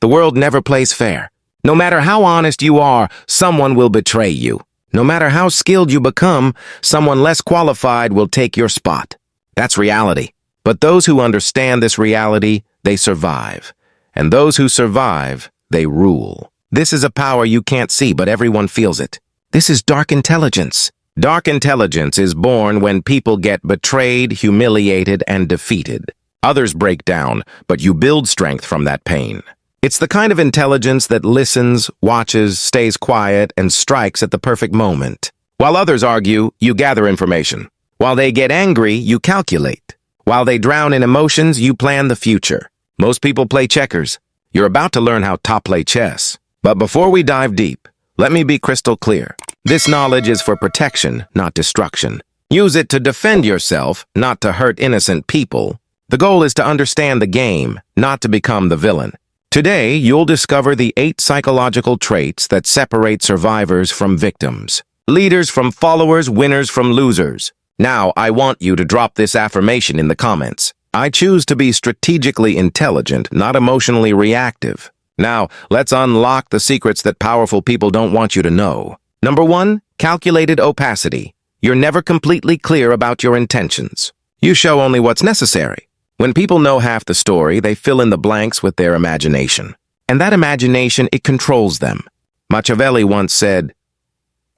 The world never plays fair. No matter how honest you are, someone will betray you. No matter how skilled you become, someone less qualified will take your spot. That's reality. But those who understand this reality, they survive. And those who survive, they rule. This is a power you can't see, but everyone feels it. This is dark intelligence. Dark intelligence is born when people get betrayed, humiliated, and defeated. Others break down, but you build strength from that pain. It's the kind of intelligence that listens, watches, stays quiet, and strikes at the perfect moment. While others argue, you gather information. While they get angry, you calculate. While they drown in emotions, you plan the future. Most people play checkers. You're about to learn how to play chess. But before we dive deep, let me be crystal clear. This knowledge is for protection, not destruction. Use it to defend yourself, not to hurt innocent people. The goal is to understand the game, not to become the villain. Today, you'll discover the 8 psychological traits that separate survivors from victims, leaders from followers, winners from losers. Now, I want you to drop this affirmation in the comments. I choose to be strategically intelligent, not emotionally reactive. Now, let's unlock the secrets that powerful people don't want you to know. Number 1, calculated opacity. You're never completely clear about your intentions. You show only what's necessary. When people know half the story, they fill in the blanks with their imagination. And that imagination, it controls them. Machiavelli once said,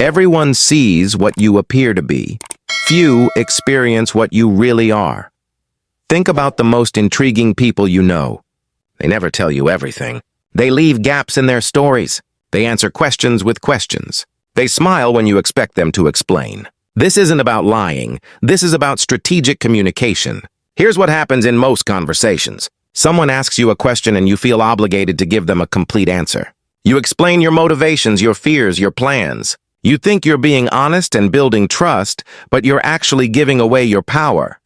"Everyone sees what you appear to be. Few experience what you really are." Think about the most intriguing people you know. They never tell you everything. They leave gaps in their stories. They answer questions with questions. They smile when you expect them to explain. This isn't about lying. This is about strategic communication. Here's what happens in most conversations. Someone asks you a question and you feel obligated to give them a complete answer. You explain your motivations, your fears, your plans. You think you're being honest and building trust, but you're actually giving away your power.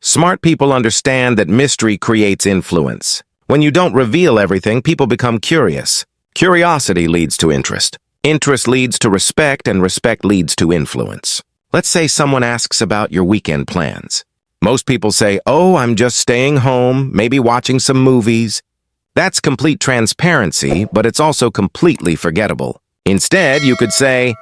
Smart people understand that mystery creates influence. When you don't reveal everything, people become curious. Curiosity leads to interest. Interest leads to respect, and respect leads to influence. Let's say someone asks about your weekend plans. Most people say, "Oh, I'm just staying home, maybe watching some movies." That's complete transparency, but it's also completely forgettable. Instead, you could say,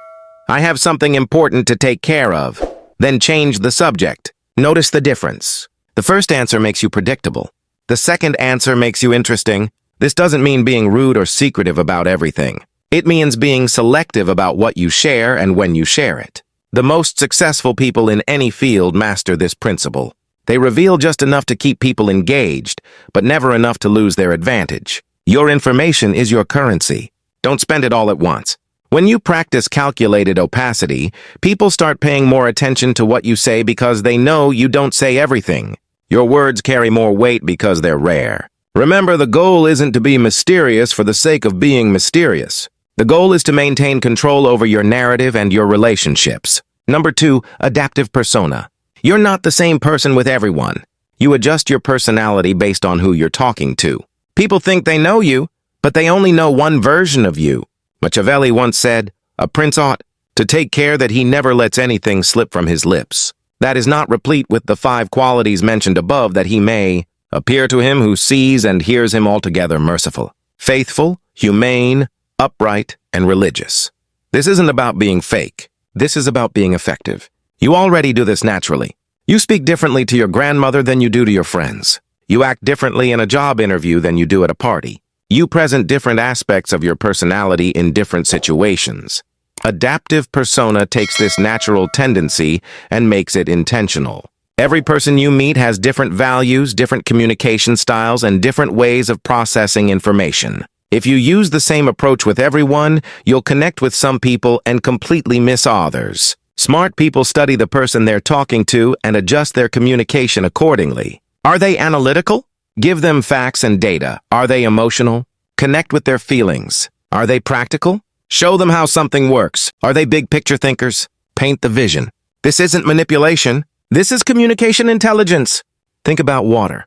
"I have something important to take care of." Then change the subject. Notice the difference. The first answer makes you predictable. The second answer makes you interesting. This doesn't mean being rude or secretive about everything. It means being selective about what you share and when you share it. The most successful people in any field master this principle. They reveal just enough to keep people engaged, but never enough to lose their advantage. Your information is your currency. Don't spend it all at once. When you practice calculated opacity, people start paying more attention to what you say because they know you don't say everything. Your words carry more weight because they're rare. Remember, the goal isn't to be mysterious for the sake of being mysterious. The goal is to maintain control over your narrative and your relationships. Number 2, adaptive persona. You're not the same person with everyone. You adjust your personality based on who you're talking to. People think they know you, but they only know one version of you. Machiavelli once said, "A prince ought to take care that he never lets anything slip from his lips. That is not replete with the 5 qualities mentioned above, that he may appear to him who sees and hears him altogether merciful, faithful, humane, upright, and religious." This isn't about being fake. This is about being effective. You already do this naturally. You speak differently to your grandmother than you do to your friends. You act differently in a job interview than you do at a party. You present different aspects of your personality in different situations. Adaptive persona takes this natural tendency and makes it intentional. Every person you meet has different values, different communication styles, and different ways of processing information. If you use the same approach with everyone, you'll connect with some people and completely miss others. Smart people study the person they're talking to and adjust their communication accordingly. Are they analytical? Give them facts and data. Are they emotional? Connect with their feelings. Are they practical? Show them how something works. Are they big picture thinkers? Paint the vision. This isn't manipulation. This is communication intelligence. Think about water.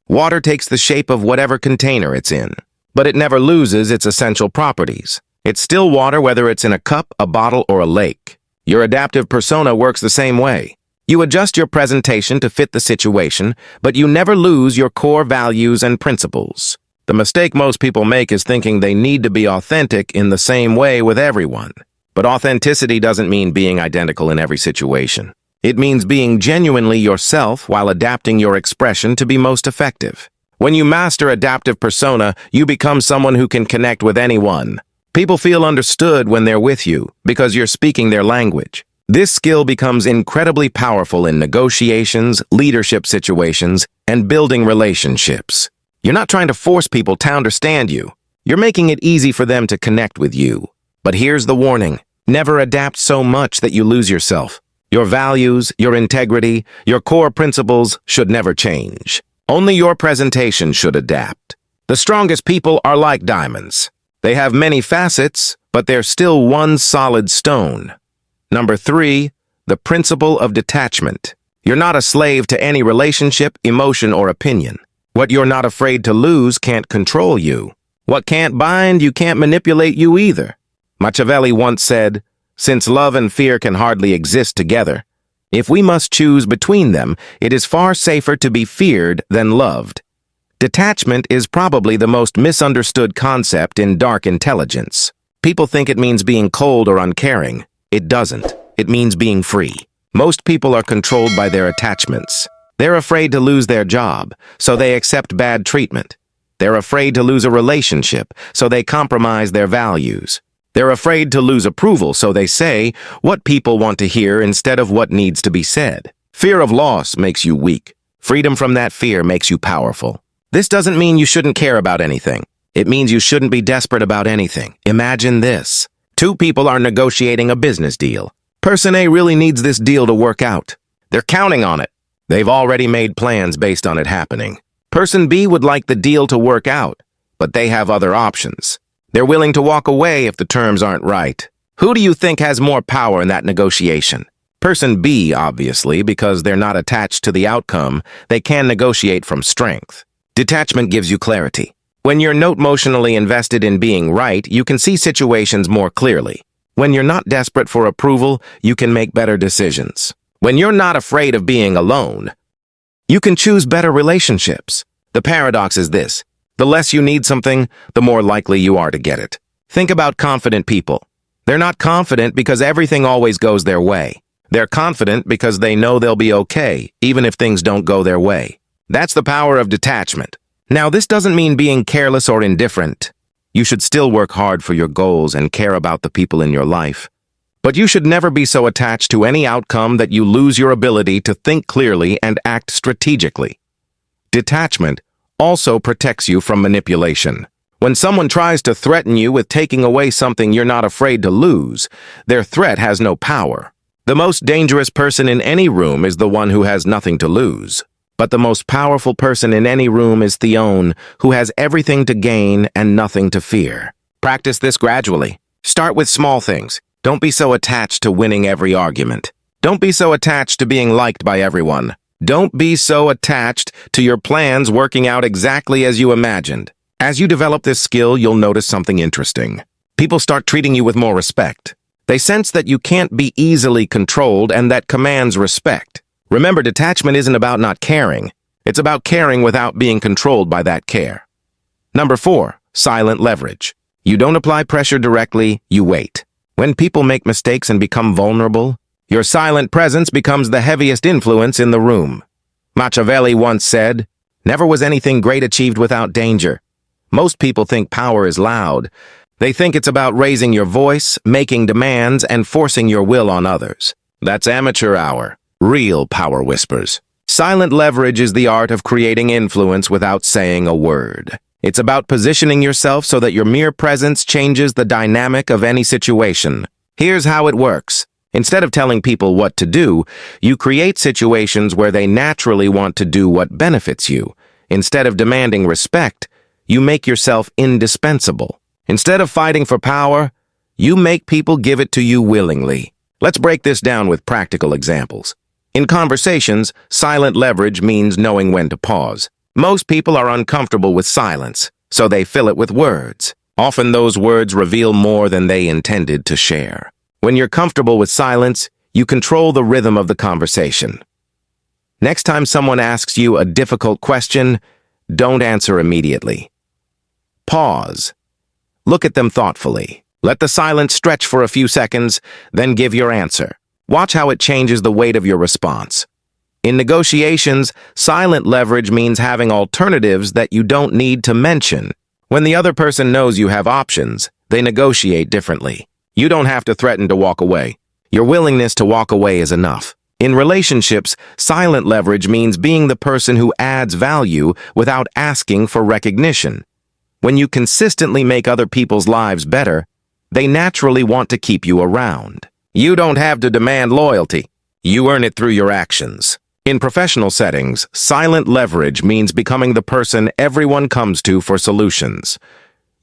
Water takes the shape of whatever container it's in, but it never loses its essential properties. It's still water whether it's in a cup, a bottle, or a lake. Your adaptive persona works the same way. You adjust your presentation to fit the situation, but you never lose your core values and principles. The mistake most people make is thinking they need to be authentic in the same way with everyone. But authenticity doesn't mean being identical in every situation. It means being genuinely yourself while adapting your expression to be most effective. When you master adaptive persona, you become someone who can connect with anyone. People feel understood when they're with you because you're speaking their language. This skill becomes incredibly powerful in negotiations, leadership situations, and building relationships. You're not trying to force people to understand you. You're making it easy for them to connect with you. But here's the warning. Never adapt so much that you lose yourself. Your values, your integrity, your core principles should never change. Only your presentation should adapt. The strongest people are like diamonds. They have many facets, but they're still one solid stone. Number 3, the principle of detachment. You're not a slave to any relationship, emotion, or opinion. What you're not afraid to lose can't control you. What can't bind you can't manipulate you either. Machiavelli once said, "Since love and fear can hardly exist together, if we must choose between them, it is far safer to be feared than loved." Detachment is probably the most misunderstood concept in dark intelligence. People think it means being cold or uncaring. It doesn't. It means being free. Most people are controlled by their attachments. They're afraid to lose their job, so they accept bad treatment. They're afraid to lose a relationship, so they compromise their values. They're afraid to lose approval, so they say what people want to hear instead of what needs to be said. Fear of loss makes you weak. Freedom from that fear makes you powerful. This doesn't mean you shouldn't care about anything. It means you shouldn't be desperate about anything. Imagine this. 2 people are negotiating a business deal. Person A really needs this deal to work out. They're counting on it. They've already made plans based on it happening. Person B would like the deal to work out, but they have other options. They're willing to walk away if the terms aren't right. Who do you think has more power in that negotiation? Person B, obviously, because they're not attached to the outcome. They can negotiate from strength. Detachment gives you clarity. When you're not emotionally invested in being right, you can see situations more clearly. When you're not desperate for approval, you can make better decisions. When you're not afraid of being alone, you can choose better relationships. The paradox is this. The less you need something, the more likely you are to get it. Think about confident people. They're not confident because everything always goes their way. They're confident because they know they'll be okay, even if things don't go their way. That's the power of detachment. Now, this doesn't mean being careless or indifferent. You should still work hard for your goals and care about the people in your life. But you should never be so attached to any outcome that you lose your ability to think clearly and act strategically. Detachment also protects you from manipulation. When someone tries to threaten you with taking away something you're not afraid to lose, their threat has no power. The most dangerous person in any room is the one who has nothing to lose. But the most powerful person in any room is the one who has everything to gain and nothing to fear. Practice this gradually. Start with small things. Don't be so attached to winning every argument. Don't be so attached to being liked by everyone. Don't be so attached to your plans working out exactly as you imagined. As you develop this skill, you'll notice something interesting. People start treating you with more respect. They sense that you can't be easily controlled and that commands respect. Remember, detachment isn't about not caring. It's about caring without being controlled by that care. Number 4, silent leverage. You don't apply pressure directly, you wait. When people make mistakes and become vulnerable, your silent presence becomes the heaviest influence in the room. Machiavelli once said, "Never was anything great achieved without danger." Most people think power is loud. They think it's about raising your voice, making demands, and forcing your will on others. That's amateur hour. Real power whispers. Silent leverage is the art of creating influence without saying a word. It's about positioning yourself so that your mere presence changes the dynamic of any situation. Here's how it works. Instead of telling people what to do, you create situations where they naturally want to do what benefits you. Instead of demanding respect, you make yourself indispensable. Instead of fighting for power, you make people give it to you willingly. Let's break this down with practical examples. In conversations, silent leverage means knowing when to pause. Most people are uncomfortable with silence, so they fill it with words. Often those words reveal more than they intended to share. When you're comfortable with silence, you control the rhythm of the conversation. Next time someone asks you a difficult question, don't answer immediately. Pause. Look at them thoughtfully. Let the silence stretch for a few seconds, then give your answer. Watch how it changes the weight of your response. In negotiations, silent leverage means having alternatives that you don't need to mention. When the other person knows you have options, they negotiate differently. You don't have to threaten to walk away. Your willingness to walk away is enough. In relationships, silent leverage means being the person who adds value without asking for recognition. When you consistently make other people's lives better, they naturally want to keep you around. You don't have to demand loyalty. You earn it through your actions. In professional settings, silent leverage means becoming the person everyone comes to for solutions.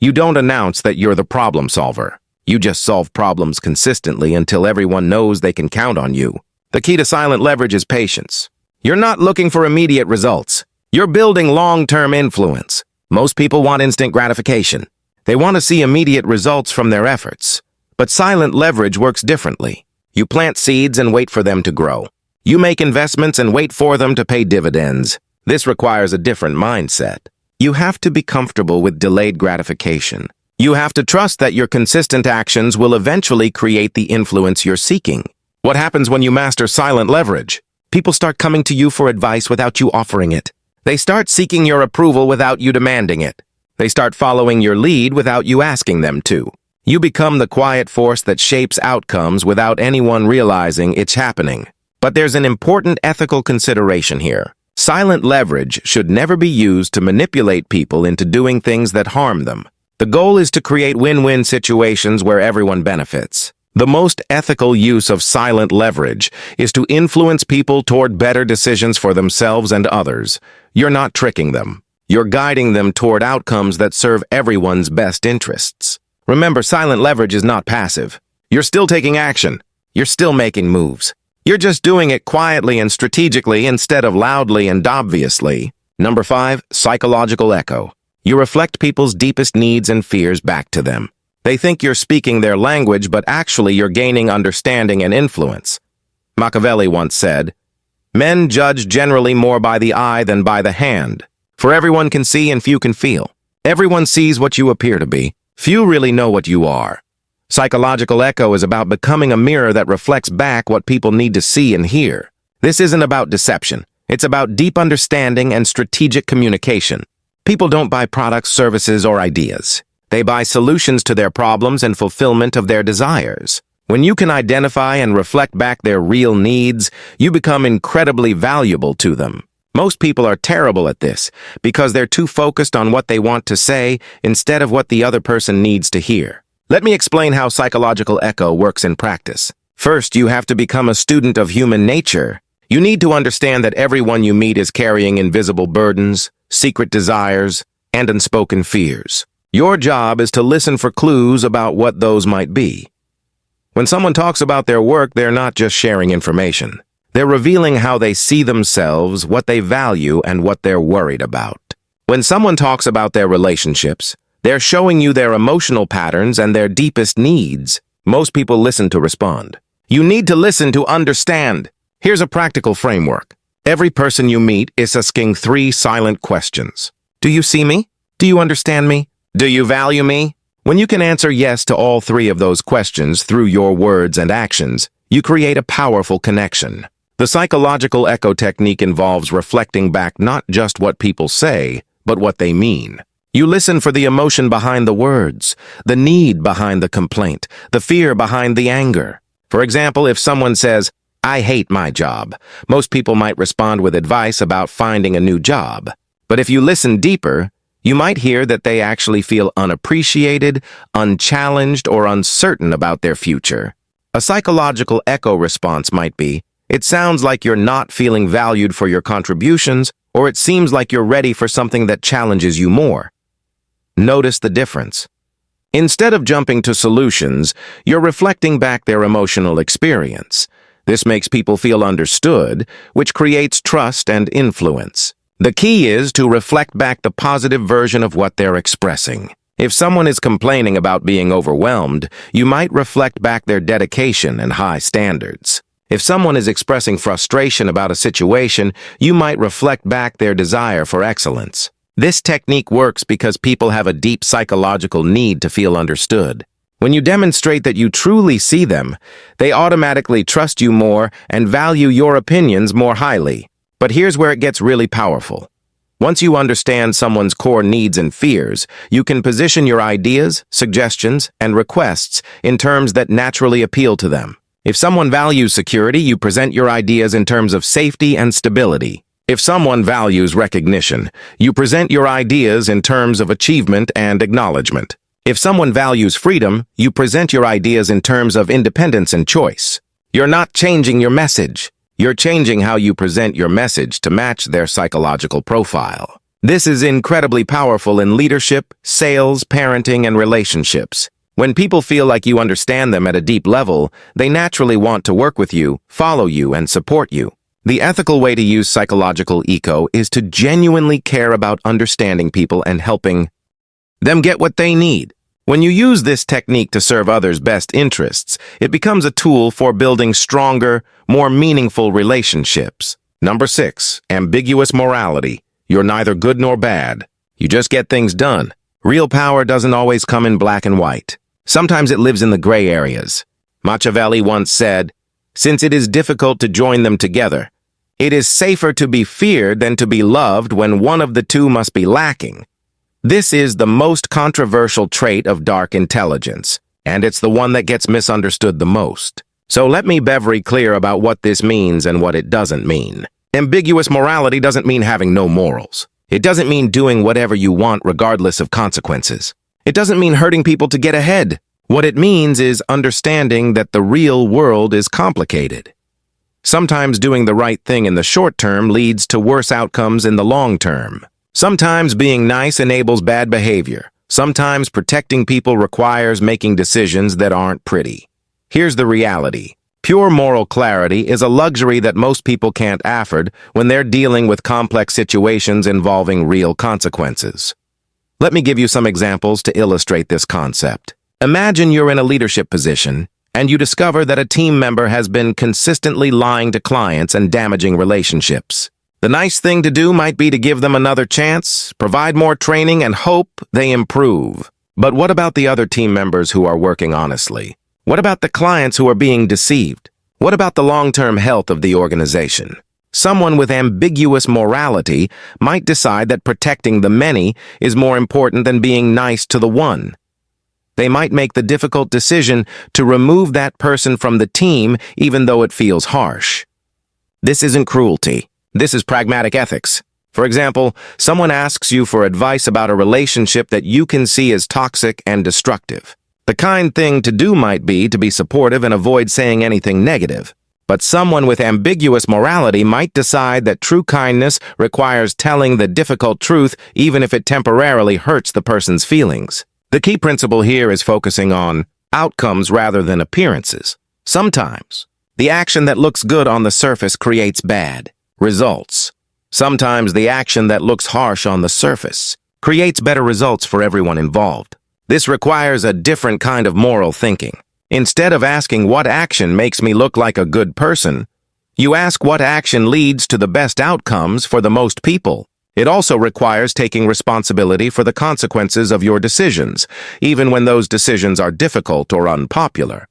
You don't announce that you're the problem solver. You just solve problems consistently until everyone knows they can count on you. The key to silent leverage is patience. You're not looking for immediate results. You're building long-term influence. Most people want instant gratification. They want to see immediate results from their efforts. But silent leverage works differently. You plant seeds and wait for them to grow. You make investments and wait for them to pay dividends. This requires a different mindset. You have to be comfortable with delayed gratification. You have to trust that your consistent actions will eventually create the influence you're seeking. What happens when you master silent leverage? People start coming to you for advice without you offering it. They start seeking your approval without you demanding it. They start following your lead without you asking them to. You become the quiet force that shapes outcomes without anyone realizing it's happening. But there's an important ethical consideration here. Silent leverage should never be used to manipulate people into doing things that harm them. The goal is to create win-win situations where everyone benefits. The most ethical use of silent leverage is to influence people toward better decisions for themselves and others. You're not tricking them. You're guiding them toward outcomes that serve everyone's best interests. Remember, silent leverage is not passive. You're still taking action. You're still making moves. You're just doing it quietly and strategically instead of loudly and obviously. Number 5, psychological echo. You reflect people's deepest needs and fears back to them. They think you're speaking their language, but actually you're gaining understanding and influence. Machiavelli once said, "Men judge generally more by the eye than by the hand. For everyone can see and few can feel. Everyone sees what you appear to be. Few really know what you are." Psychological echo is about becoming a mirror that reflects back what people need to see and hear. This isn't about deception. It's about deep understanding and strategic communication. People don't buy products, services, or ideas. They buy solutions to their problems and fulfillment of their desires. When you can identify and reflect back their real needs, you become incredibly valuable to them. Most people are terrible at this because they're too focused on what they want to say instead of what the other person needs to hear. Let me explain how psychological echo works in practice. First, you have to become a student of human nature. You need to understand that everyone you meet is carrying invisible burdens, secret desires, and unspoken fears. Your job is to listen for clues about what those might be. When someone talks about their work, they're not just sharing information. They're revealing how they see themselves, what they value, and what they're worried about. When someone talks about their relationships, they're showing you their emotional patterns and their deepest needs. Most people listen to respond. You need to listen to understand. Here's a practical framework. Every person you meet is asking 3 silent questions. Do you see me? Do you understand me? Do you value me? When you can answer yes to all 3 of those questions through your words and actions, you create a powerful connection. The psychological echo technique involves reflecting back not just what people say, but what they mean. You listen for the emotion behind the words, the need behind the complaint, the fear behind the anger. For example, if someone says, "I hate my job," most people might respond with advice about finding a new job. But if you listen deeper, you might hear that they actually feel unappreciated, unchallenged, or uncertain about their future. A psychological echo response might be, "It sounds like you're not feeling valued for your contributions," or "It seems like you're ready for something that challenges you more." Notice the difference. Instead of jumping to solutions, you're reflecting back their emotional experience. This makes people feel understood, which creates trust and influence. The key is to reflect back the positive version of what they're expressing. If someone is complaining about being overwhelmed, you might reflect back their dedication and high standards. If someone is expressing frustration about a situation, you might reflect back their desire for excellence. This technique works because people have a deep psychological need to feel understood. When you demonstrate that you truly see them, they automatically trust you more and value your opinions more highly. But here's where it gets really powerful. Once you understand someone's core needs and fears, you can position your ideas, suggestions, and requests in terms that naturally appeal to them. If someone values security, you present your ideas in terms of safety and stability. If someone values recognition, you present your ideas in terms of achievement and acknowledgement. If someone values freedom, you present your ideas in terms of independence and choice. You're not changing your message. You're changing how you present your message to match their psychological profile. This is incredibly powerful in leadership, sales, parenting, and relationships. When people feel like you understand them at a deep level, they naturally want to work with you, follow you, and support you. The ethical way to use psychological eco is to genuinely care about understanding people and helping them get what they need. When you use this technique to serve others' best interests, it becomes a tool for building stronger, more meaningful relationships. Number 6, ambiguous morality. You're neither good nor bad. You just get things done. Real power doesn't always come in black and white. Sometimes it lives in the gray areas. Machiavelli once said, "Since it is difficult to join them together, it is safer to be feared than to be loved when one of the two must be lacking." This is the most controversial trait of dark intelligence, and it's the one that gets misunderstood the most. So let me be very clear about what this means and what it doesn't mean. Ambiguous morality doesn't mean having no morals. It doesn't mean doing whatever you want regardless of consequences. It doesn't mean hurting people to get ahead. What it means is understanding that the real world is complicated. Sometimes doing the right thing in the short term leads to worse outcomes in the long term. Sometimes being nice enables bad behavior. Sometimes protecting people requires making decisions that aren't pretty. Here's the reality. Pure moral clarity is a luxury that most people can't afford when they're dealing with complex situations involving real consequences. Let me give you some examples to illustrate this concept. Imagine you're in a leadership position and you discover that a team member has been consistently lying to clients and damaging relationships. The nice thing to do might be to give them another chance, provide more training, and hope they improve. But what about the other team members who are working honestly? What about the clients who are being deceived? What about the long-term health of the organization? Someone with ambiguous morality might decide that protecting the many is more important than being nice to the one. They might make the difficult decision to remove that person from the team even though it feels harsh. This isn't cruelty. This is pragmatic ethics. For example, someone asks you for advice about a relationship that you can see as toxic and destructive. The kind thing to do might be to be supportive and avoid saying anything negative. But someone with ambiguous morality might decide that true kindness requires telling the difficult truth even if it temporarily hurts the person's feelings. The key principle here is focusing on outcomes rather than appearances. Sometimes, the action that looks good on the surface creates bad results. Sometimes the action that looks harsh on the surface creates better results for everyone involved. This requires a different kind of moral thinking. Instead of asking what action makes me look like a good person, you ask what action leads to the best outcomes for the most people. It also requires taking responsibility for the consequences of your decisions, even when those decisions are difficult or unpopular.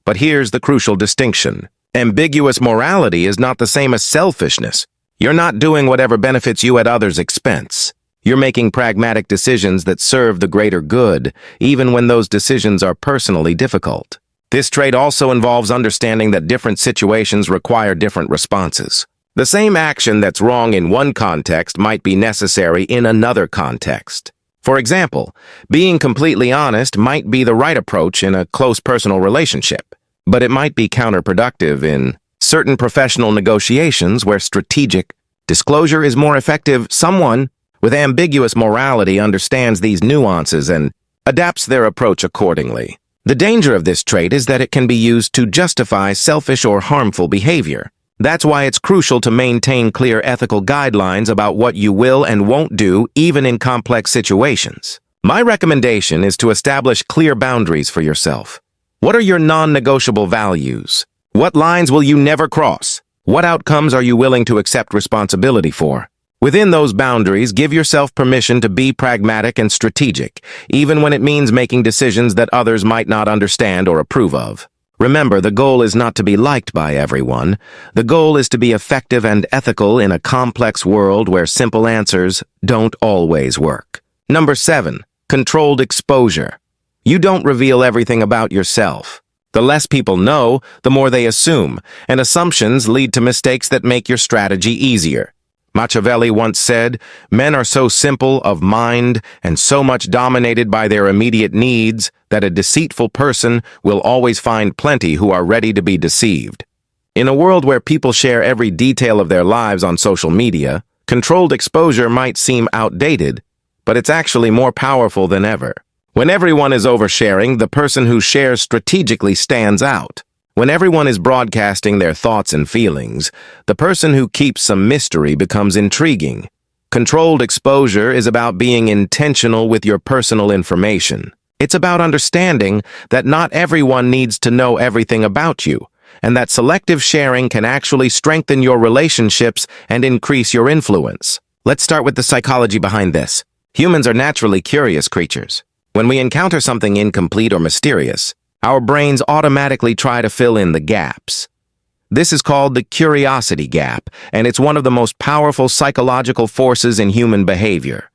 But here's the crucial distinction. Ambiguous morality is not the same as selfishness. You're not doing whatever benefits you at others' expense. You're making pragmatic decisions that serve the greater good, even when those decisions are personally difficult. This trait also involves understanding that different situations require different responses. The same action that's wrong in one context might be necessary in another context. For example, being completely honest might be the right approach in a close personal relationship, but it might be counterproductive in certain professional negotiations where strategic disclosure is more effective. Someone with ambiguous morality understands these nuances and adapts their approach accordingly. The danger of this trait is that it can be used to justify selfish or harmful behavior. That's why it's crucial to maintain clear ethical guidelines about what you will and won't do, even in complex situations. My recommendation is to establish clear boundaries for yourself. What are your non-negotiable values? What lines will you never cross? What outcomes are you willing to accept responsibility for? Within those boundaries, give yourself permission to be pragmatic and strategic, even when it means making decisions that others might not understand or approve of. Remember, the goal is not to be liked by everyone. The goal is to be effective and ethical in a complex world where simple answers don't always work. Number 7. Controlled exposure. You don't reveal everything about yourself. The less people know, the more they assume, and assumptions lead to mistakes that make your strategy easier. Machiavelli once said, "Men are so simple of mind and so much dominated by their immediate needs that a deceitful person will always find plenty who are ready to be deceived." In a world where people share every detail of their lives on social media, controlled exposure might seem outdated, but it's actually more powerful than ever. When everyone is oversharing, the person who shares strategically stands out. When everyone is broadcasting their thoughts and feelings, the person who keeps some mystery becomes intriguing. Controlled exposure is about being intentional with your personal information. It's about understanding that not everyone needs to know everything about you, and that selective sharing can actually strengthen your relationships and increase your influence. Let's start with the psychology behind this. Humans are naturally curious creatures. When we encounter something incomplete or mysterious, our brains automatically try to fill in the gaps. This is called the curiosity gap, and it's one of the most powerful psychological forces in human behavior.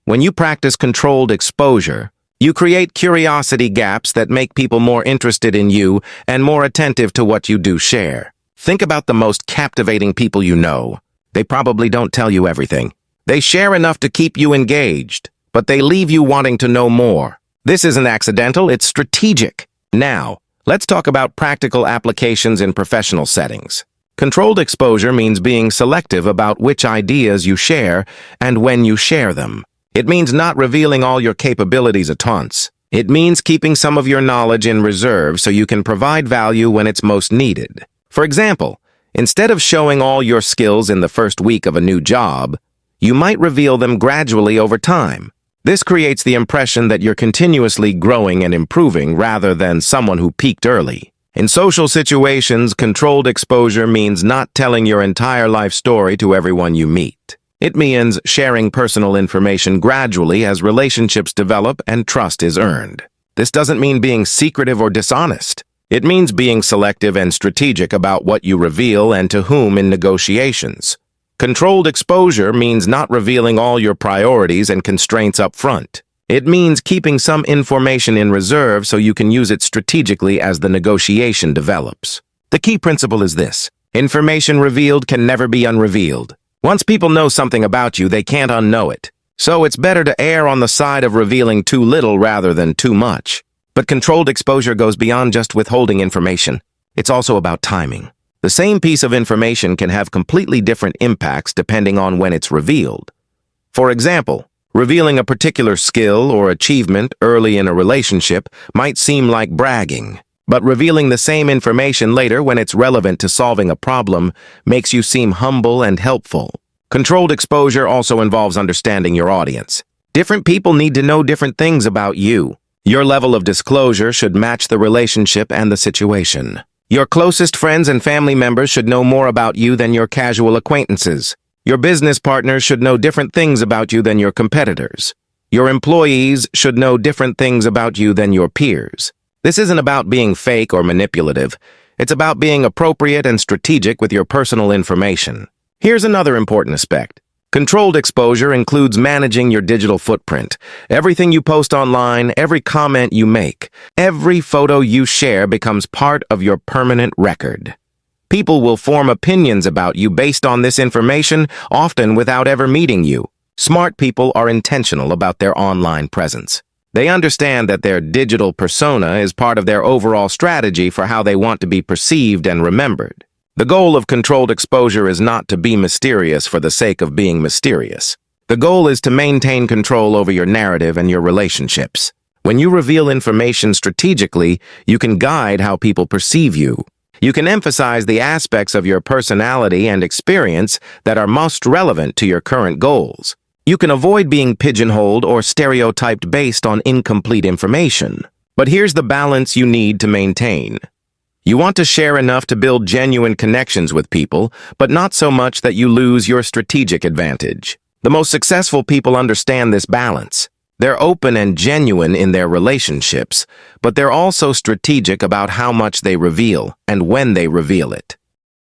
When you practice controlled exposure, you create curiosity gaps that make people more interested in you and more attentive to what you do share. Think about the most captivating people you know. They probably don't tell you everything. They share enough to keep you engaged, but they leave you wanting to know more. This isn't accidental, it's strategic. Now, let's talk about practical applications in professional settings. Controlled exposure means being selective about which ideas you share and when you share them. It means not revealing all your capabilities at once. It means keeping some of your knowledge in reserve so you can provide value when it's most needed. For example, instead of showing all your skills in the first week of a new job, you might reveal them gradually over time. This creates the impression that you're continuously growing and improving rather than someone who peaked early. In social situations, controlled exposure means not telling your entire life story to everyone you meet. It means sharing personal information gradually as relationships develop and trust is earned. This doesn't mean being secretive or dishonest. It means being selective and strategic about what you reveal and to whom in negotiations. Controlled exposure means not revealing all your priorities and constraints up front. It means keeping some information in reserve so you can use it strategically as the negotiation develops. The key principle is this: information revealed can never be unrevealed. Once people know something about you, they can't unknow it. So it's better to err on the side of revealing too little rather than too much. But controlled exposure goes beyond just withholding information. It's also about timing. The same piece of information can have completely different impacts depending on when it's revealed. For example, revealing a particular skill or achievement early in a relationship might seem like bragging, but revealing the same information later when it's relevant to solving a problem makes you seem humble and helpful. Controlled exposure also involves understanding your audience. Different people need to know different things about you. Your level of disclosure should match the relationship and the situation. Your closest friends and family members should know more about you than your casual acquaintances. Your business partners should know different things about you than your competitors. Your employees should know different things about you than your peers. This isn't about being fake or manipulative. It's about being appropriate and strategic with your personal information. Here's another important aspect. Controlled exposure includes managing your digital footprint. Everything you post online, every comment you make, every photo you share becomes part of your permanent record. People will form opinions about you based on this information, often without ever meeting you. Smart people are intentional about their online presence. They understand that their digital persona is part of their overall strategy for how they want to be perceived and remembered. The goal of controlled exposure is not to be mysterious for the sake of being mysterious. The goal is to maintain control over your narrative and your relationships. When you reveal information strategically, you can guide how people perceive you. You can emphasize the aspects of your personality and experience that are most relevant to your current goals. You can avoid being pigeonholed or stereotyped based on incomplete information. But here's the balance you need to maintain. You want to share enough to build genuine connections with people, but not so much that you lose your strategic advantage. The most successful people understand this balance. They're open and genuine in their relationships, but they're also strategic about how much they reveal and when they reveal it.